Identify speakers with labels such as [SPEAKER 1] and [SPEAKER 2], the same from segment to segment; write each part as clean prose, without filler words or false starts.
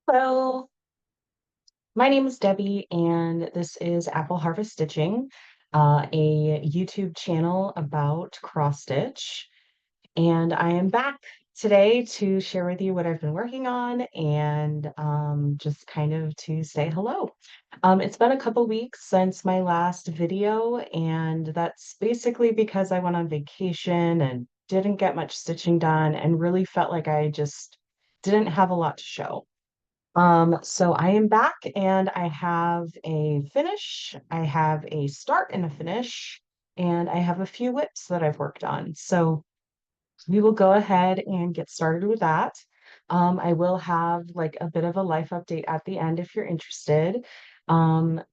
[SPEAKER 1] Hello, my name is Debbie, and this is Apple Harvest Stitching, a YouTube channel about cross stitch. And I am back today to share with you what I've been working on and just kind of to say hello. It's been a couple weeks since my last video, and that's basically because I went on vacation and didn't get much stitching done and really felt like I just didn't have a lot to show. So I am back and I have a finish, I have a start and a finish, and I have a few whips that I've worked on. So we will go ahead and get started with that. I will have like a bit of a life update at the end if you're interested. And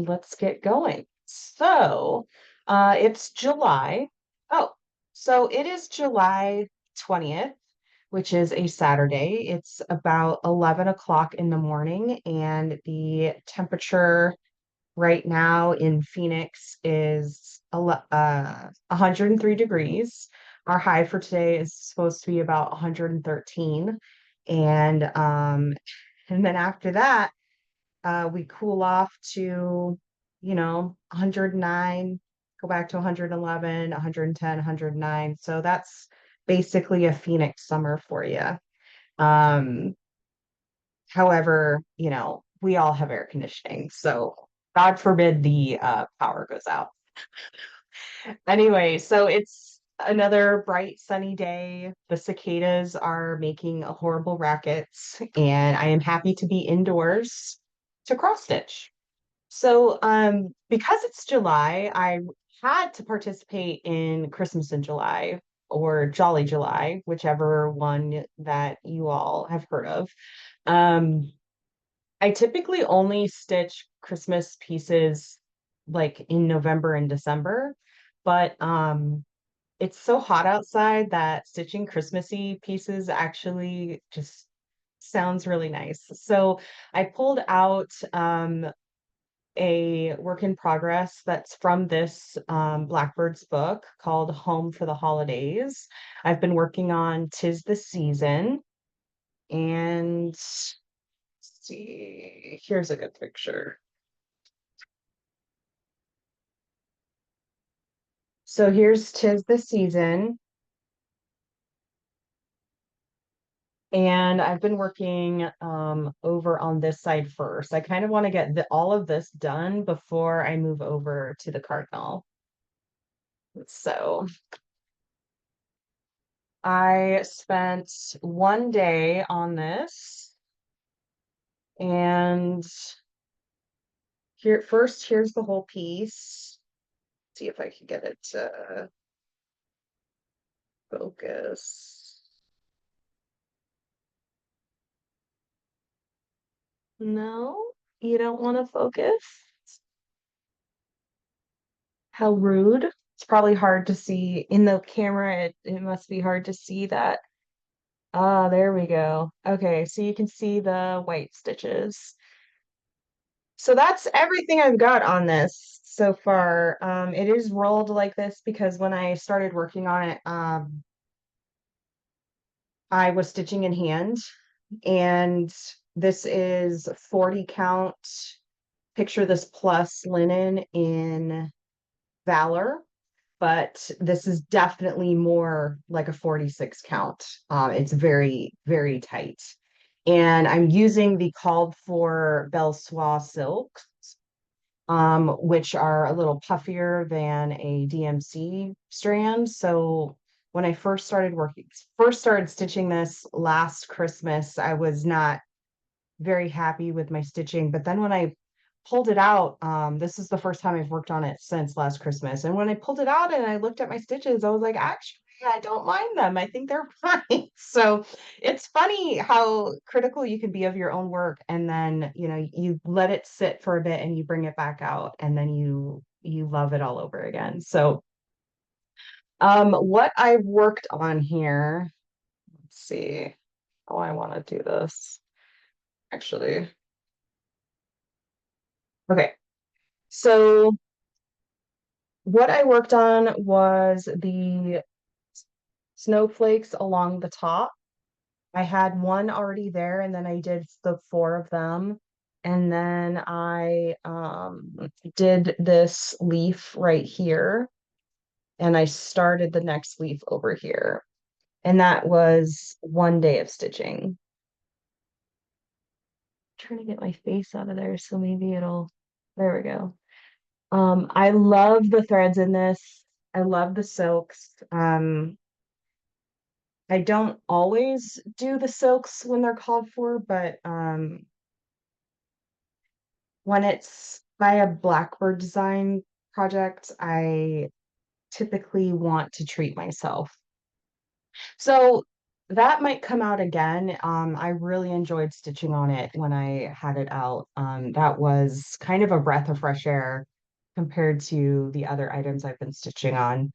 [SPEAKER 1] let's get going. So it's July. Oh, so it is July 20th, which is a Saturday. It's about 11 o'clock in the morning, and the temperature right now in Phoenix is 103 degrees. Our high for today is supposed to be about 113. And then after that, we cool off to, 109, go back to 111, 110, 109. So that's basically a Phoenix summer for you. Um, However, we all have air conditioning, so God forbid the power goes out. Anyway, so it's another bright sunny day. The cicadas are making a horrible rackets, and I am happy to be indoors to cross stitch. So, because it's July, I had to participate in Christmas in July or Jolly July, whichever one that you all have heard of. Um, I typically only stitch Christmas pieces like in November and December, but it's so hot outside that stitching Christmassy pieces actually just sounds really nice. So I pulled out a work in progress that's from this Blackbird's book called Home for the Holidays. I've been working on Tis the Season, and see, here's a good picture. So here's Tis the Season, and I've been working over on this side first. I kind of want to get all of this done before I move over to the Cardinal. So I spent one day on this, and here's the whole piece. See if I can get it to focus. No, you don't want to focus? How rude. It's probably hard to see in the camera. It must be hard to see that. Ah, there we go. Okay, so you can see the white stitches. So that's everything I've got on this so far. It is rolled like this because when I started working on it, I was stitching in hand, and this is 40 count. Picture this plus linen in Valor, but this is definitely more like a 46 count. It's very, very tight. And I'm using the called for Belle Soie silks, which are a little puffier than a DMC strand. So when I first started stitching this last Christmas, I was not very happy with my stitching. But then when I pulled it out, this is the first time I've worked on it since last Christmas. And when I pulled it out and I looked at my stitches, I was like, actually, I don't mind them. I think they're fine. So it's funny how critical you can be of your own work. And then, you let it sit for a bit and you bring it back out and then you love it all over again. So what I've worked on here, let's see how I want to do this actually. Okay. So what I worked on was the snowflakes along the top. I had one already there, and then I did the four of them. And then I did this leaf right here, and I started the next leaf over here. And that was 1 day of stitching. Trying to get my face out of there, so maybe it'll, there we go. I love the threads in this. I love the silks. I don't always do the silks when they're called for, but when it's by a Blackbird design project, I typically want to treat myself. So that might come out again. I really enjoyed stitching on it when I had it out. That was kind of a breath of fresh air compared to the other items I've been stitching on.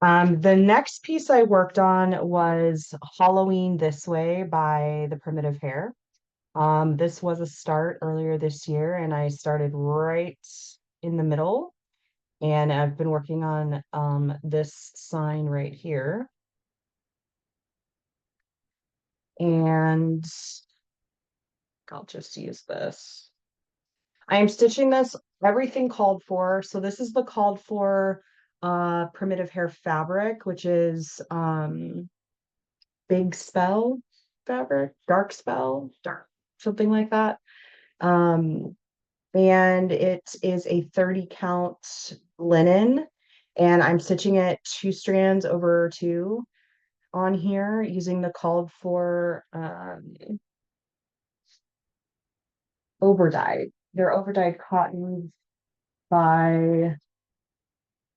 [SPEAKER 1] The next piece I worked on was Halloween This Way by the Primitive Hare. This was a start earlier this year, and I started right in the middle. And I've been working on this sign right here. And I'll just use this. I am stitching this, everything called for. So this is the called for Primitive Hare fabric, which is Big Spell fabric, Dark Spell, dark, something like that. Um, and it is a 30 count linen, and I'm stitching it 2 strands over 2 on here using the called for overdyed. They're overdyed cottons by,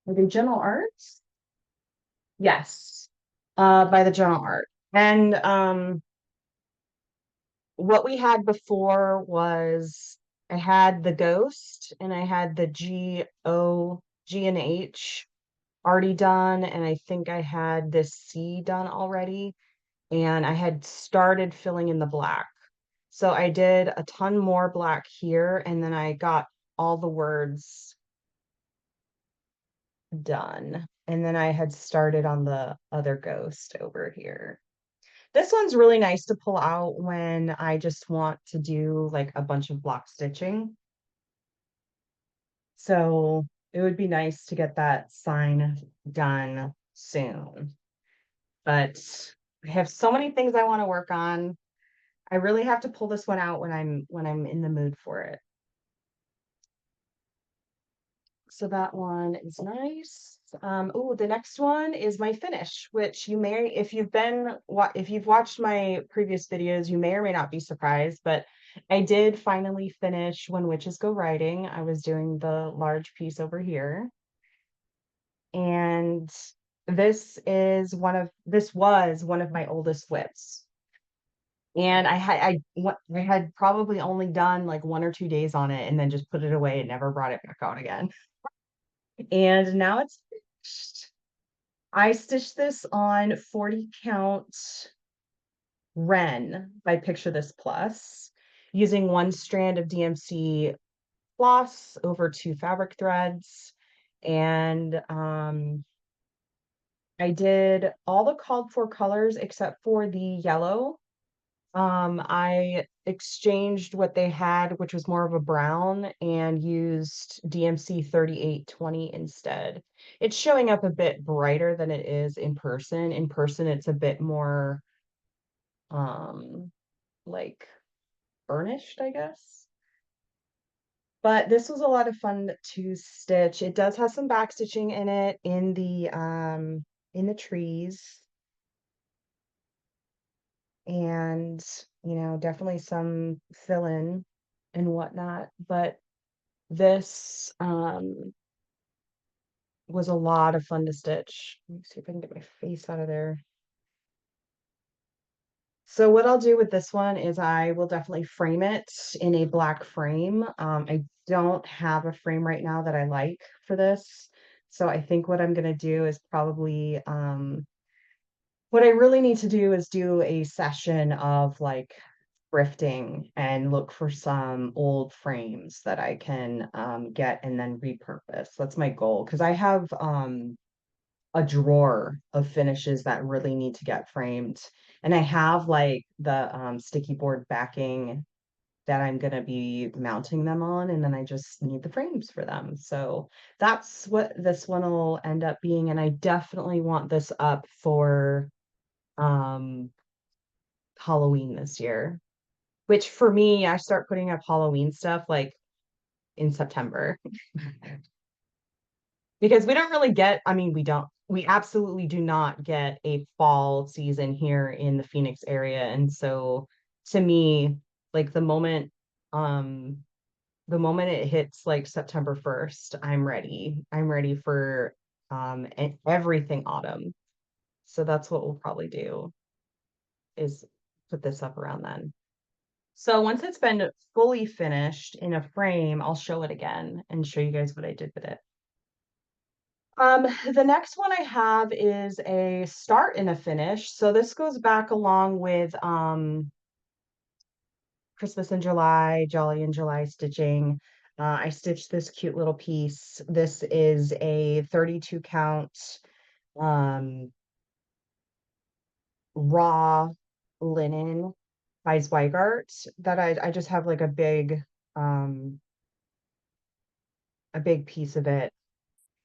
[SPEAKER 1] are they General Arts? Yes, by the General Art. And what we had before was I had the Ghost and I had the G and H already done, and I think I had this C done already, and I had started filling in the black. So I did a ton more black here, and then I got all the words done. And then I had started on the other Ghost over here. This one's really nice to pull out when I just want to do like a bunch of block stitching. So it would be nice to get that sign done soon. But I have so many things I want to work on. I really have to pull this one out when I'm in the mood for it. So that one is nice. Oh, the next one is my finish, which you may, if you've watched my previous videos, you may or may not be surprised, but I did finally finish When Witches Go Riding. I was doing the large piece over here. And this was one of my oldest WIPs. And I had probably only done like 1 or 2 days on it and then just put it away and never brought it back out again. And now it's finished. I stitched this on 40 count Ren by Picture This Plus using 1 strand of DMC floss over 2 fabric threads. And I did all the called for colors except for the yellow. I exchanged what they had, which was more of a brown, and used DMC 3820 instead. It's showing up a bit brighter than it is in person. In person, it's a bit more like burnished, I guess. But this was a lot of fun to stitch. It does have some back stitching in it in the trees. And definitely some fill in and whatnot, but this was a lot of fun to stitch. Let me see if I can get my face out of there. So what I'll do with this one is I will definitely frame it in a black frame. I don't have a frame right now that I like for this, so I think what I'm going to do is probably what I really need to do is do a session of like thrifting and look for some old frames that I can get and then repurpose. That's my goal, because I have a drawer of finishes that really need to get framed. And I have like the sticky board backing that I'm gonna be mounting them on, and then I just need the frames for them. So that's what this one will end up being. And I definitely want this up for um Halloween this year, which for me, I start putting up Halloween stuff like in September. Because we don't really get, I mean, we absolutely do not get a fall season here in the Phoenix area. And so to me, like um, the moment it hits like September 1st, I'm ready. I'm ready for everything autumn. So that's what we'll probably do is put this up around then. So once it's been fully finished in a frame, I'll show it again and show you guys what I did with it. The next one I have is a start and a finish. So this goes back along with Christmas in July, Jolly in July stitching. I stitched this cute little piece. This is a 32 count um, raw linen by Zweigart that I just have like um, a big piece of it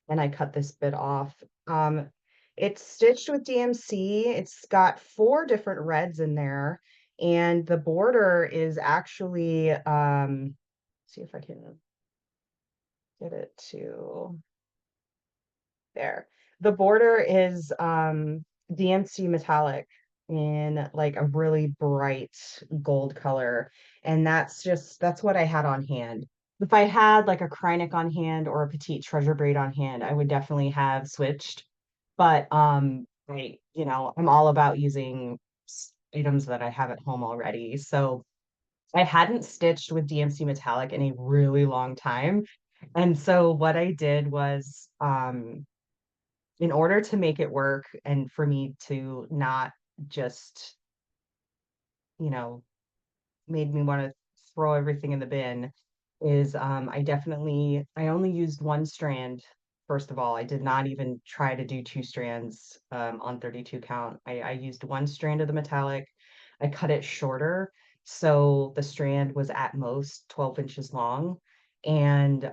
[SPEAKER 1] and I cut this bit off. Um, it's stitched with DMC. It's got 4 different reds in there, and the border is actually, see if I can get it to there. The border is DMC metallic in like a really bright gold color. And that's what I had on hand. If I had like a Krynic on hand or a petite treasure braid on hand, I would definitely have switched. But I'm all about using items that I have at home already. So I hadn't stitched with DMC metallic in a really long time. And so what I did was in order to make it work and for me to not just, you know, made me want to throw everything in the bin is I only used one strand. First of all, I did not even try to do 2 strands on 32 count. I used one strand of the metallic. I cut it shorter. So the strand was at most 12 inches long. And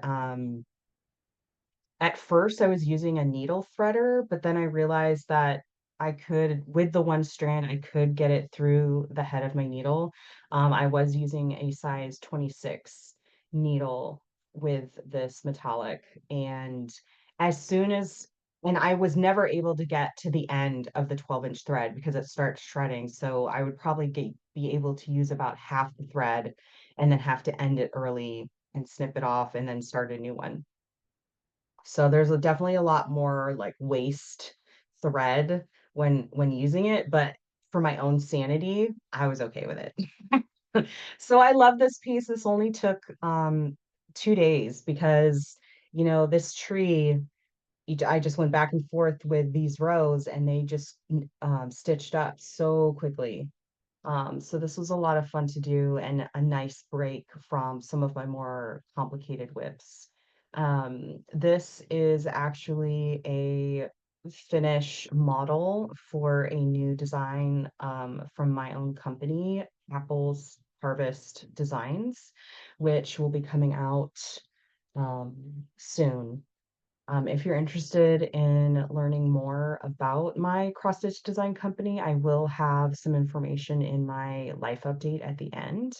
[SPEAKER 1] at first, I was using a needle threader, but then I realized that with the one strand, I could get it through the head of my needle. I was using a size 26 needle with this metallic. And as soon as, and I was never able to get to the end of the 12-inch thread because it starts shredding. So I would probably be able to use about half the thread and then have to end it early and snip it off and then start a new one. So there's definitely a lot more like waste thread when using it, but for my own sanity, I was okay with it. So I love this piece. This only took 2 days because this tree I just went back and forth with these rows and they just stitched up so quickly. So this was a lot of fun to do and a nice break from some of my more complicated whips. This is actually a finish model for a new design from my own company, Apple's Harvest Designs, which will be coming out soon. If you're interested in learning more about my cross stitch design company, I will have some information in my life update at the end.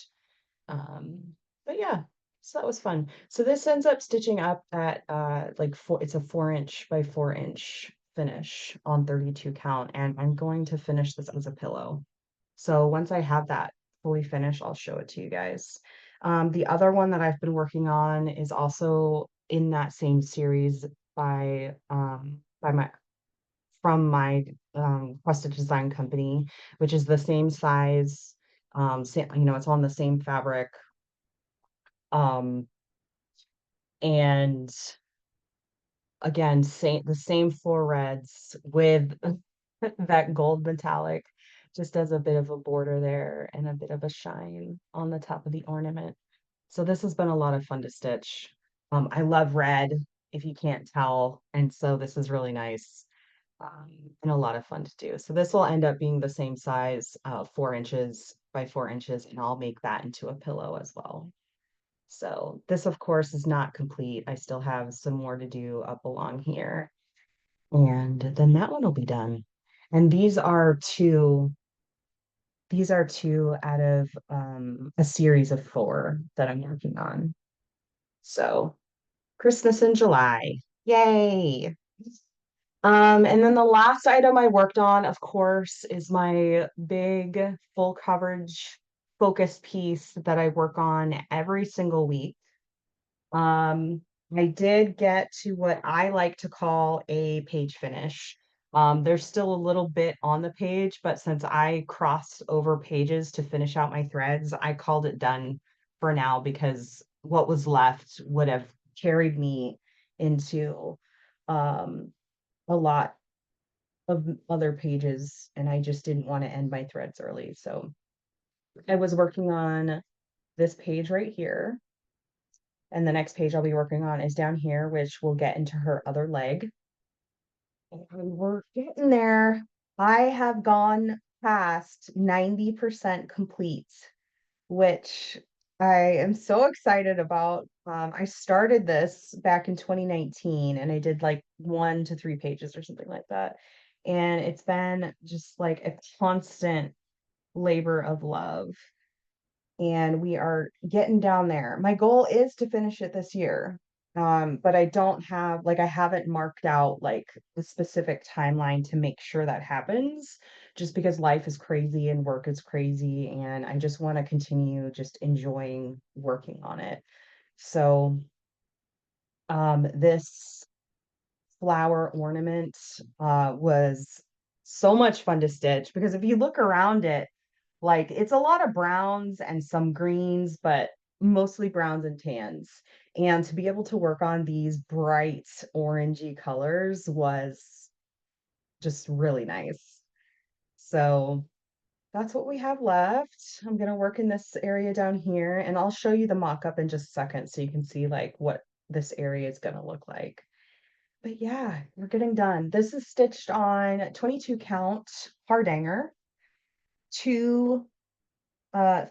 [SPEAKER 1] But yeah, so that was fun. So this ends up stitching up at it's a 4-inch by 4-inch finish on 32 count, and I'm going to finish this as a pillow. So once I have that fully finished, I'll show it to you guys. The other one that I've been working on is also in that same series by my from my Crusted Design Company, which is the same size. It's on the same fabric. Um, and again, the same 4 reds with that gold metallic, just as a bit of a border there and a bit of a shine on the top of the ornament. So this has been a lot of fun to stitch. I love red, if you can't tell, and so this is really nice. and a lot of fun to do. So this will end up being the same size, 4 inches by 4 inches, and I'll make that into a pillow as well. So this, of course, is not complete. I still have some more to do up along here. And then that one will be done. And these are two out of a series of four that I'm working on. So Christmas in July. Yay. And then the last item I worked on, of course, is my big full coverage focus piece that I work on every single week. Um, I did get to what I like to call a page finish. There's still a little bit on the page, but since I crossed over pages to finish out my threads, I called it done for now because what was left would have carried me into um, a lot of other pages, and I just didn't want to end my threads early. So I was working on this page right here. And the next page I'll be working on is down here, which will get into her other leg. And we're getting there. I have gone past 90% complete, which I am so excited about. I started this back in 2019 and I did like 1 to 3 pages or something like that. And it's been just like a constant labor of love. And we are getting down there. My goal is to finish it this year. But I don't have like I haven't marked out like the specific timeline to make sure that happens just because life is crazy and work is crazy and I just want to continue just enjoying working on it. So this flower ornament was so much fun to stitch because if you look around it, like it's a lot of browns and some greens, but mostly browns and tans. And to be able to work on these bright orangey colors was just really nice. So that's what we have left. I'm gonna work in this area down here and I'll show you the mock-up in just a second so you can see like what this area is gonna look like. But yeah, we're getting done. This is stitched on 22 count hardanger, two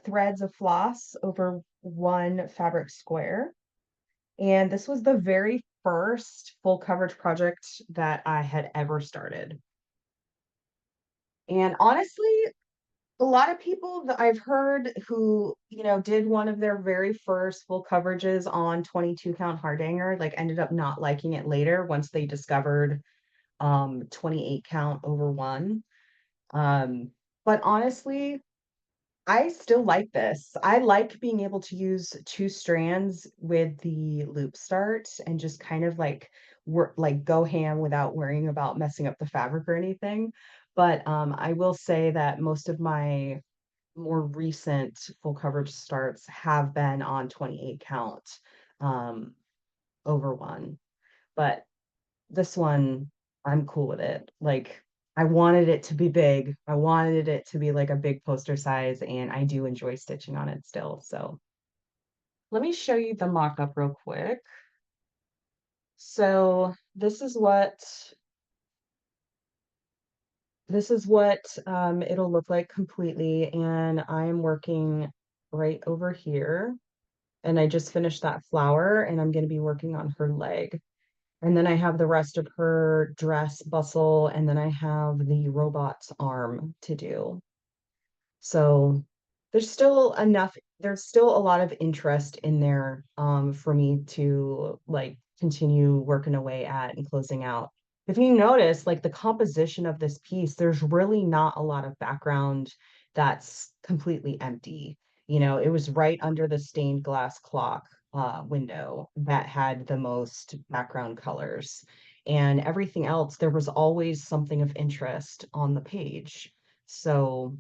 [SPEAKER 1] threads of floss over one fabric square. And this was the very first full coverage project that I had ever started. And honestly, a lot of people that I've heard who, did one of their very first full coverages on 22 count hardanger, like ended up not liking it later once they discovered 28 count over one. Um, but honestly, I still like this. I like being able to use two strands with the loop start and just kind of like work like go ham without worrying about messing up the fabric or anything. But I will say that most of my more recent full coverage starts have been on 28 count um, over one. But this one, I'm cool with it. Like, I wanted it to be big. I wanted it to be like a big poster size, and I do enjoy stitching on it still. So let me show you the mock-up real quick. So this is what it'll look like completely, and I'm working right over here. And I just finished that flower, and I'm going to be working on her leg. And then I have the rest of her dress bustle, and then I have the robot's arm to do. So there's still a lot of interest in there for me to like continue working away at and closing out. If you notice, like the composition of this piece, there's really not a lot of background that's completely empty. It was right under the stained glass clock window that had the most background colors. And everything else, there was always something of interest on the page. So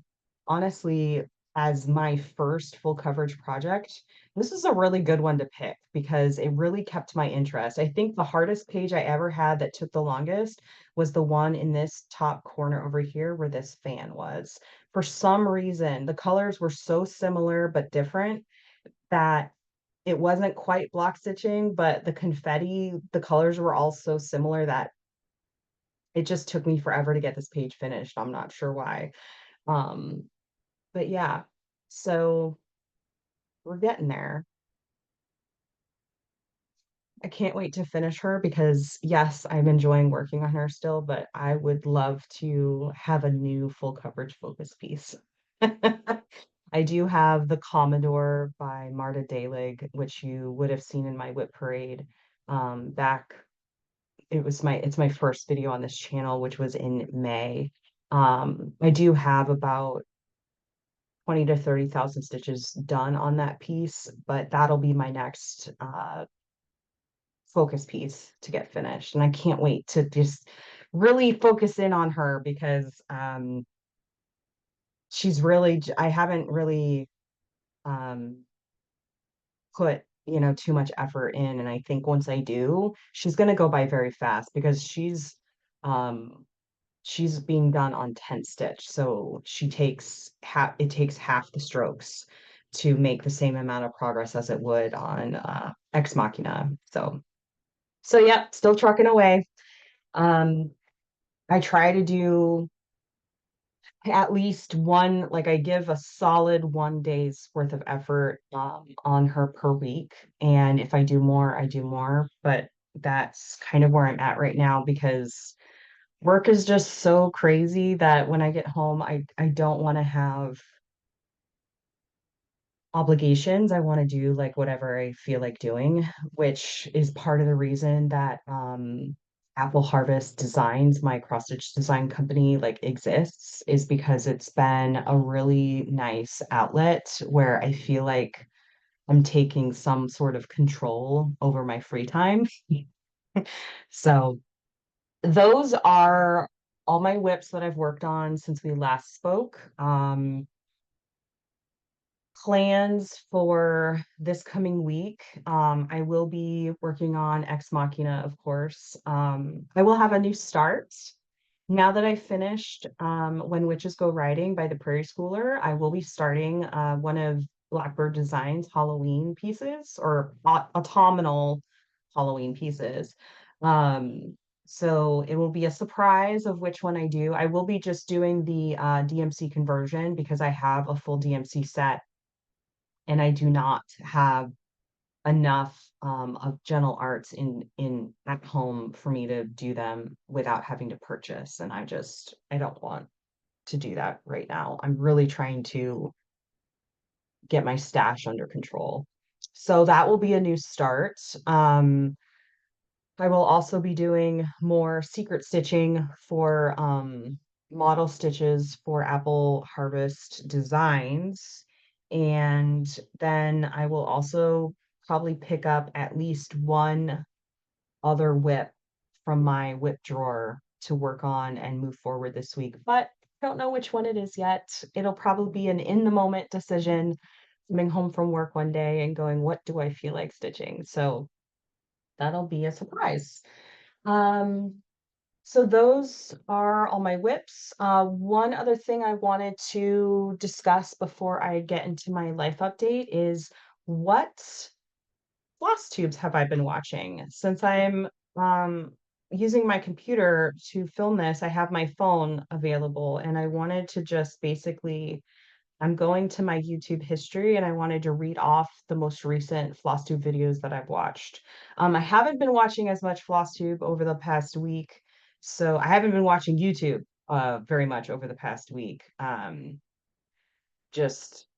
[SPEAKER 1] honestly, as my first full coverage project, this is a really good one to pick because it really kept my interest. I think the hardest page I ever had that took the longest was the one in this top corner over here where this fan was. For some reason, the colors were so similar but different that it wasn't quite block stitching, but the confetti, the colors were all so similar that it just took me forever to get this page finished. I'm not sure why. Um, but yeah, so we're getting there. I can't wait to finish her because yes, I'm enjoying working on her still, but I would love to have a new full coverage focus piece. I do have the Commodore by Marta Dalig, which you would have seen in my WIP parade. Back it's my first video on this channel, which was in May. I do have about 20 to 30,000 stitches done on that piece, but that'll be my next focus piece to get finished. And I can't wait to just really focus in on her because she's really, I haven't really um, put, too much effort in. And I think once I do, she's going to go by very fast because um, she's being done on 10 stitch. So it takes half the strokes to make the same amount of progress as it would on Ex Machina. So yeah, still trucking away. Um, I try to do at least one, like I give a solid 1 day's worth of effort on her per week. And if I do more, I do more. But that's kind of where I'm at right now because work is just so crazy that when I get home, I don't want to have obligations. I want to do like whatever I feel like doing, which is part of the reason that Apple Harvest Designs, my cross stitch design company, like exists, is because it's been a really nice outlet where I feel like I'm taking some sort of control over my free time. So those are all my WIPs that I've worked on since we last spoke. Plans for this coming week. I will be working on Ex Machina, of course. I will have a new start. Now that I finished When Witches Go Riding by the Prairie Schooler, I will be starting one of Blackbird Designs Halloween pieces or autumnal Halloween pieces. So it will be a surprise of which one I do. I will be just doing the DMC conversion because I have a full DMC set and I do not have enough of gentle arts in at home for me to do them without having to purchase. And I don't want to do that right now. I'm really trying to get my stash under control. So that will be a new start. I will also be doing more secret stitching for model stitches for Apple Harvest Designs. And then I will also probably pick up at least one other WIP from my WIP drawer to work on and move forward this week. But I don't know which one it is yet. It'll probably be an in the moment decision, coming home from work one day and going, what do I feel like stitching? So that'll be a surprise. Um, so those are all my WIPs. One other thing I wanted to discuss before I get into my life update is what floss tubes have I been watching? Since I'm using my computer to film this, I have my phone available and I wanted to just basically I'm going to my YouTube history and I wanted to read off the most recent Flosstube videos that I've watched. I haven't been watching as much Flosstube over the past week, so I haven't been watching YouTube very much over the past week. Just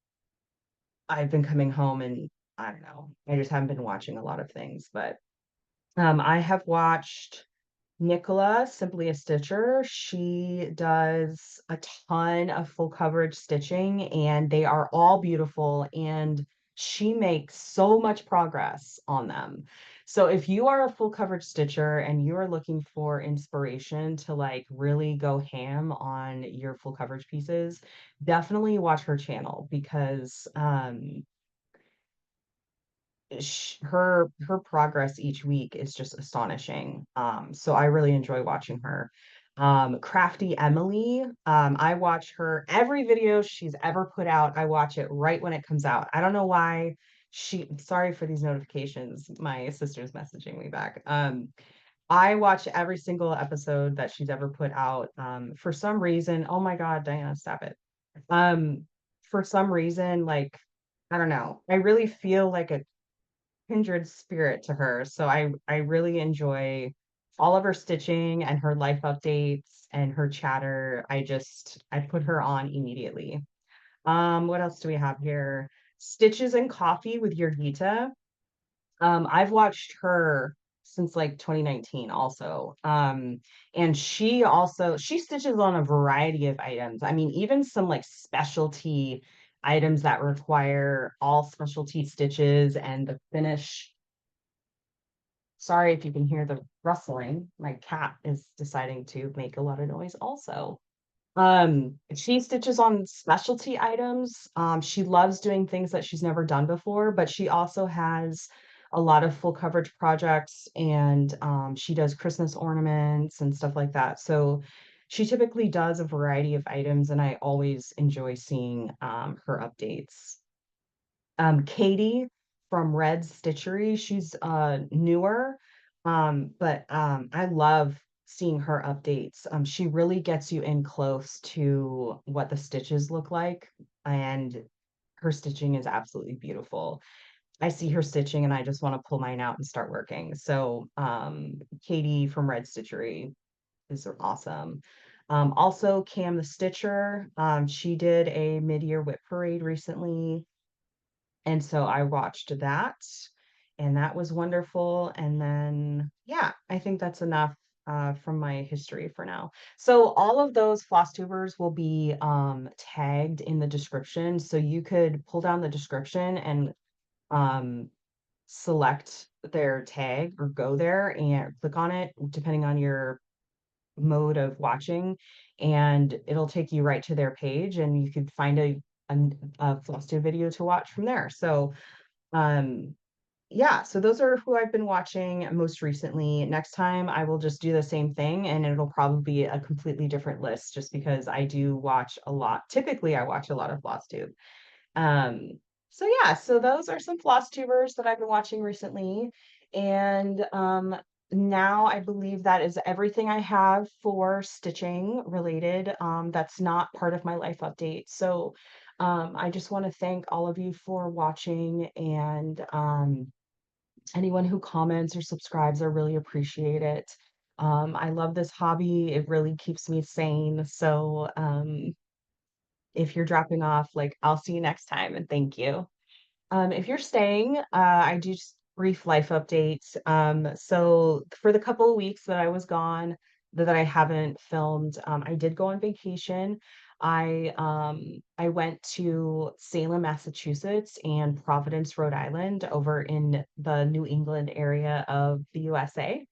[SPEAKER 1] I've been coming home and I don't know, I just haven't been watching a lot of things, but I have watched Nicola, Simply a Stitcher. She does a ton of full coverage stitching, and they are all beautiful. And she makes so much progress on them. So if you are a full coverage stitcher and you are looking for inspiration to like really go ham on your full coverage pieces, definitely watch her channel because her progress each week is just astonishing. So I really enjoy watching her. Crafty Emily, I watch her every video she's ever put out. I watch it right when it comes out. I don't know why sorry for these notifications. My sister's messaging me back. I watch every single episode that she's ever put out. For some reason, oh my God, Diana, stop it. Um, for some reason, like, I don't know, I really feel like a kindred spirit to her. So I really enjoy all of her stitching and her life updates and her chatter. I put her on immediately. What else do we have here? Stitches and Coffee with Yurgita. I've watched her since like 2019 also. And she stitches on a variety of items. I mean, even some like specialty items that require all specialty stitches and the finish. Sorry if you can hear the rustling. My cat is deciding to make a lot of noise also. She stitches on specialty items. She loves doing things that she's never done before, but she also has a lot of full coverage projects and she does Christmas ornaments and stuff like that. So she typically does a variety of items, and I always enjoy seeing her updates. Katie from Red Stitchery. She's newer, but I love seeing her updates. She really gets you in close to what the stitches look like, and her stitching is absolutely beautiful. I see her stitching and I just want to pull mine out and start working. So, Katie from Red Stitchery is awesome. Also, Cam the Stitcher. She did a mid-year WIP parade recently, and so I watched that, and that was wonderful. And then, yeah, I think that's enough from my history for now. So all of those Flosstubers will be tagged in the description. So you could pull down the description and um, select their tag or go there and click on it, depending on your mode of watching, and it'll take you right to their page, and you could find a, a Flosstube video to watch from there. So um, yeah, so those are who I've been watching most recently. Next time I will just do the same thing, and it'll probably be a completely different list just because I do watch a lot. Typically, I watch a lot of Flosstube. Um, so yeah, so those are some floss tubers that I've been watching recently. And now I believe that is everything I have for stitching related. That's not part of my life update. So I just want to thank all of you for watching, and anyone who comments or subscribes, I really appreciate it. I love this hobby. It really keeps me sane. So if you're dropping off, like, I'll see you next time, and thank you. If you're staying, I do just brief life updates. So for the couple of weeks that I was gone, that I haven't filmed, I did go on vacation. I went to Salem, Massachusetts, and Providence, Rhode Island, over in the New England area of the USA,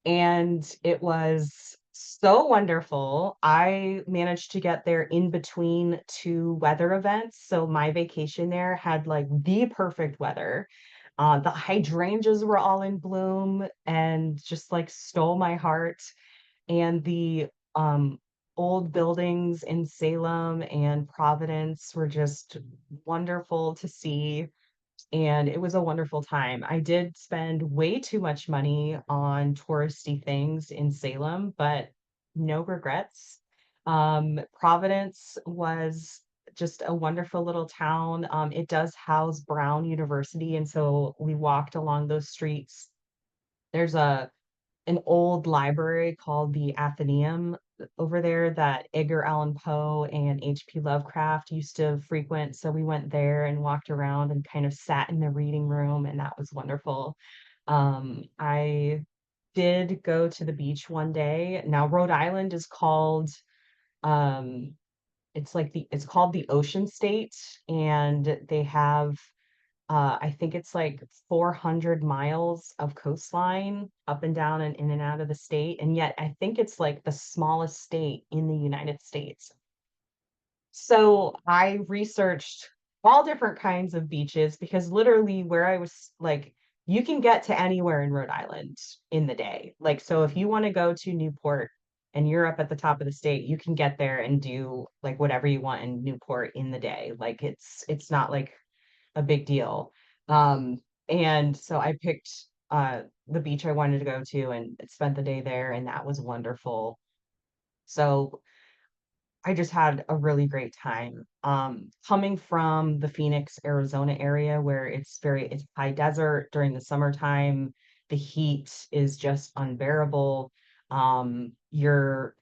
[SPEAKER 1] and it was so wonderful. I managed to get there in between two weather events. So my vacation there had like the perfect weather. The hydrangeas were all in bloom and just like stole my heart. And the old buildings in Salem and Providence were just wonderful to see, and it was a wonderful time. I did spend way too much money on touristy things in Salem, but no regrets. Providence was just a wonderful little town. It does house Brown University, and so we walked along those streets. There's a an old library called the Athenaeum over there that Edgar Allan Poe and H.P. Lovecraft used to frequent. So we went there and walked around and kind of sat in the reading room, and that was wonderful. I did go to the beach one day. Now, Rhode Island is called, um, it's called the Ocean State, and they have I think it's like 400 miles of coastline up and down and in and out of the state. And yet I think it's like the smallest state in the United States. So I researched all different kinds of beaches, because literally where I was, like, you can get to anywhere in Rhode Island in the day. Like, so if you want to go to Newport and you're up at the top of the state, you can get there and do like whatever you want in Newport in the day. Like it's not like a big deal. Um, and so I picked. the beach I wanted to go to and spent the day there, and that was wonderful. So I just had a really great time. Coming from the Phoenix, Arizona area where it's high desert during the summertime, the heat is just unbearable.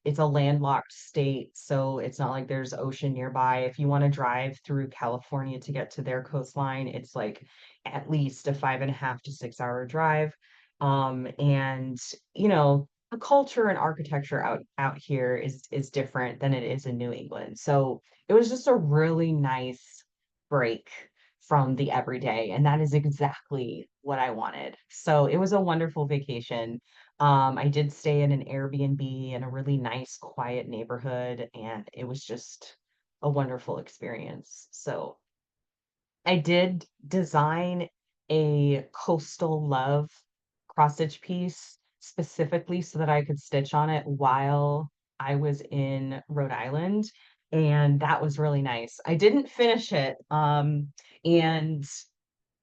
[SPEAKER 1] It's a landlocked state, so it's not like there's ocean nearby. If you want to drive through California to get to their coastline, it's like at least a 5.5 to 6 hour drive. And you know, the culture and architecture out here is different than it is in New England. So it was just a really nice break from the everyday, and that is exactly what I wanted. So it was a wonderful vacation. I did stay in an Airbnb in a really nice, quiet neighborhood, and it was just a wonderful experience. So I did design a coastal love cross stitch piece specifically so that I could stitch on it while I was in Rhode Island. And that was really nice. I didn't finish it. And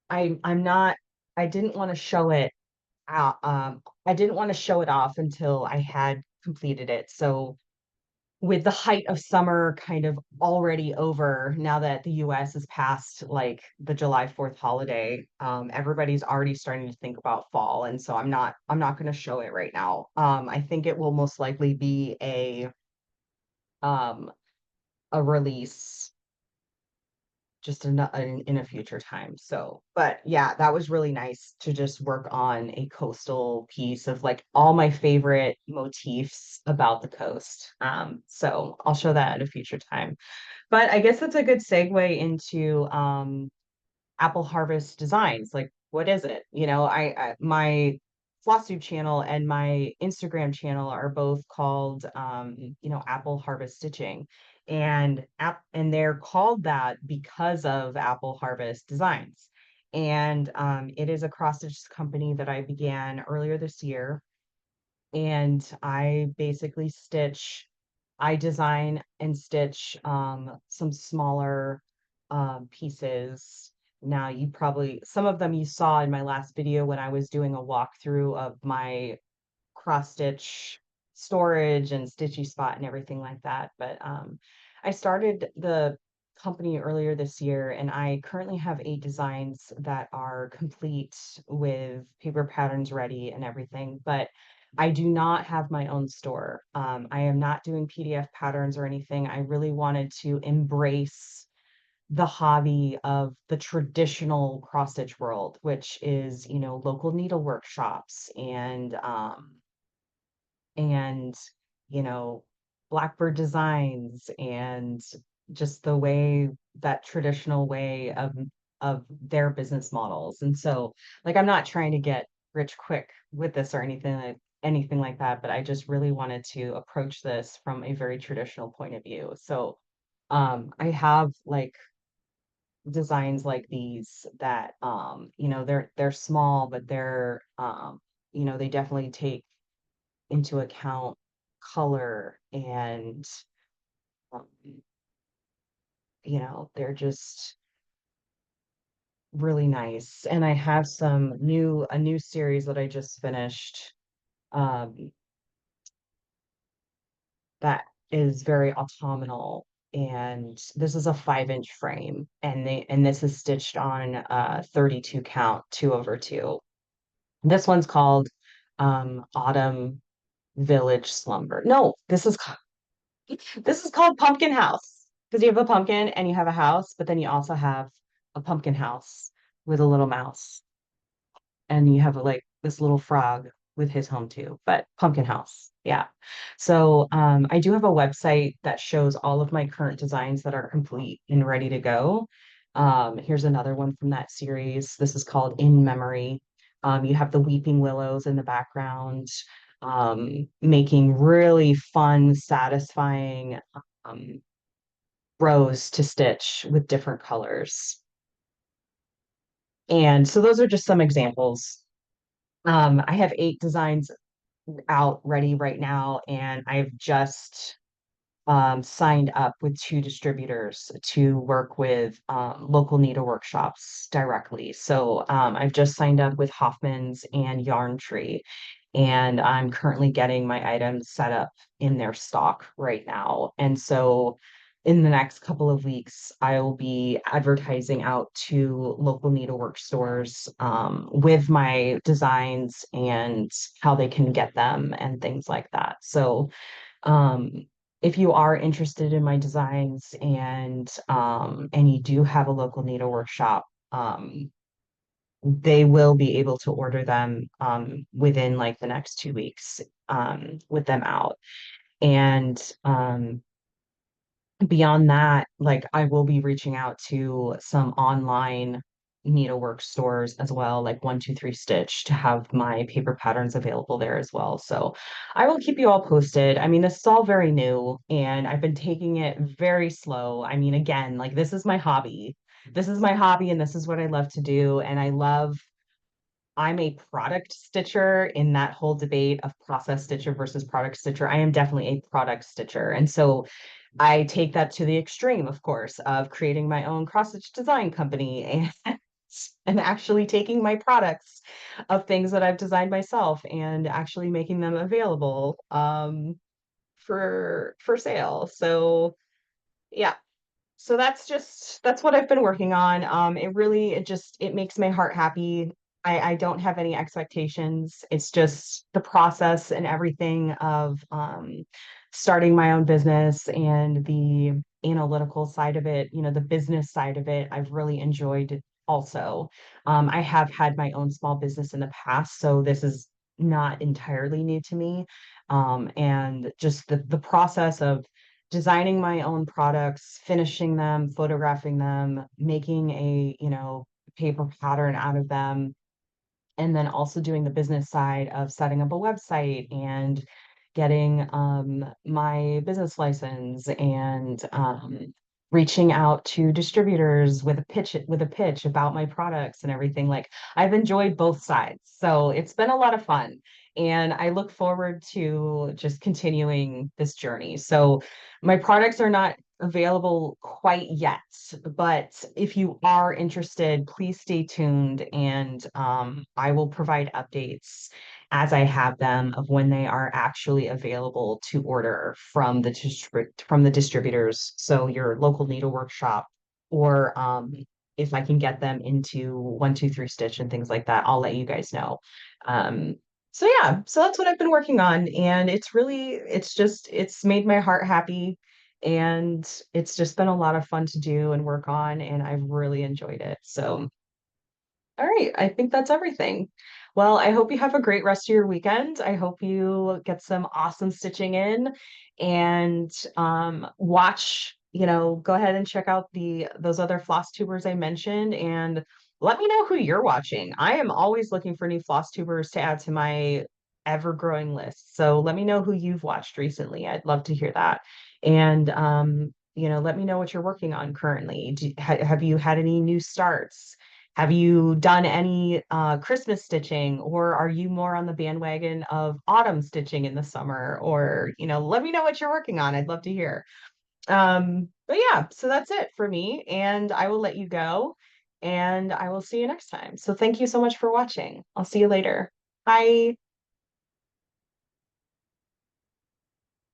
[SPEAKER 1] I'm not, I didn't want to show it out. I didn't want to show it off until I had completed it. So with the height of summer kind of already over now that the US is past like the July 4th holiday, everybody's already starting to think about fall. And so I'm not going to show it right now. I think it will most likely be um, a release just in a future time. So, but yeah, that was really nice to just work on a coastal piece of like all my favorite motifs about the coast. So I'll show that at a future time. But I guess that's a good segue into Apple Harvest Designs. Like, what is it? My Flosstube channel and my Instagram channel are both called, Apple Harvest Stitching, and they're called that because of Apple Harvest Designs. And it is a cross stitch company that I began earlier this year, and I design and stitch some smaller pieces. Now, some of them you saw in my last video when I was doing a walkthrough of my cross stitch storage and stitchy spot and everything like that. But I started the company earlier this year, and I currently have 8 designs that are complete with paper patterns ready and everything. But I do not have my own store. I am not doing PDF patterns or anything. I really wanted to embrace the hobby of the traditional cross stitch world, which is, local needle workshops and you know Blackbird designs, and just the way that traditional way of their business models. And so, like, I'm not trying to get rich quick with this or anything like that, but I just really wanted to approach this from a very traditional point of view. So I have like designs like these that they're small, but they definitely take into account color, and um, they're just really nice. And I have a new series that I just finished, um, that is very autumnal. And this is a 5-inch frame, and this is stitched on 32 count 2/2. This one's called Autumn Village Slumber. No, this is called Pumpkin House because you have a pumpkin and you have a house, but then you also have a pumpkin house with a little mouse, and you have like this little frog with his home too, but pumpkin house. Yeah. So I do have a website that shows all of my current designs that are complete and ready to go. Here's another one from that series. This is called In Memory. You have the weeping willows in the background, making really fun, satisfying um, rows to stitch with different colors. And so those are just some examples. I have 8 designs out ready right now, and I've just signed up with two distributors to work with local needle workshops directly. So I've just signed up with Hoffman's and Yarn Tree, and I'm currently getting my items set up in their stock right now. And so in the next couple of weeks, I will be advertising out to local needlework stores with my designs and how they can get them and things like that. So um, if you are interested in my designs and you do have a local needle workshop, they will be able to order them within like the next 2 weeks with them out. And beyond that, like I will be reaching out to some online needlework stores as well, like 123 Stitch, to have my paper patterns available there as well. So I will keep you all posted. I mean, this is all very new and I've been taking it very slow. I mean, again, like this is my hobby. This is my hobby and this is what I love to do. And I'm a product stitcher in that whole debate of process stitcher versus product stitcher. I am definitely a product stitcher. And so I take that to the extreme, of course, of creating my own cross stitch design company and actually taking my products of things that I've designed myself and actually making them available for sale. So yeah, so that's what I've been working on. It makes my heart happy. I don't have any expectations. It's just the process and everything of starting my own business and the analytical side of it, the business side of it. I've really enjoyed it also. I have had my own small business in the past, so this is not entirely new to me. And just the process of designing my own products, finishing them, photographing them, making a paper pattern out of them, and then also doing the business side of setting up a website and getting my business license and reaching out to distributors with a pitch about my products and everything. Like I've enjoyed both sides. So it's been a lot of fun. And I look forward to just continuing this journey. So my products are not available quite yet, but if you are interested, please stay tuned and I will provide updates as I have them of when they are actually available to order from the distributors. So your local needle workshop, or if I can get them into 123 Stitch and things like that, I'll let you guys know. Um, so yeah, so that's what I've been working on, and it's made my heart happy, and it's just been a lot of fun to do and work on, and I've really enjoyed it. So all right, I think that's everything. Well, I hope you have a great rest of your weekend. I hope you get some awesome stitching in and go ahead and check out those other floss tubers I mentioned and let me know who you're watching. I am always looking for new floss tubers to add to my ever-growing list. So let me know who you've watched recently. I'd love to hear that. And let me know what you're working on currently. Have you had any new starts? Have you done any Christmas stitching, or are you more on the bandwagon of autumn stitching in the summer? Or, let me know what you're working on. I'd love to hear. But yeah, so that's it for me, and I will let you go, and I will see you next time. So thank you so much for watching. I'll see you later. Bye.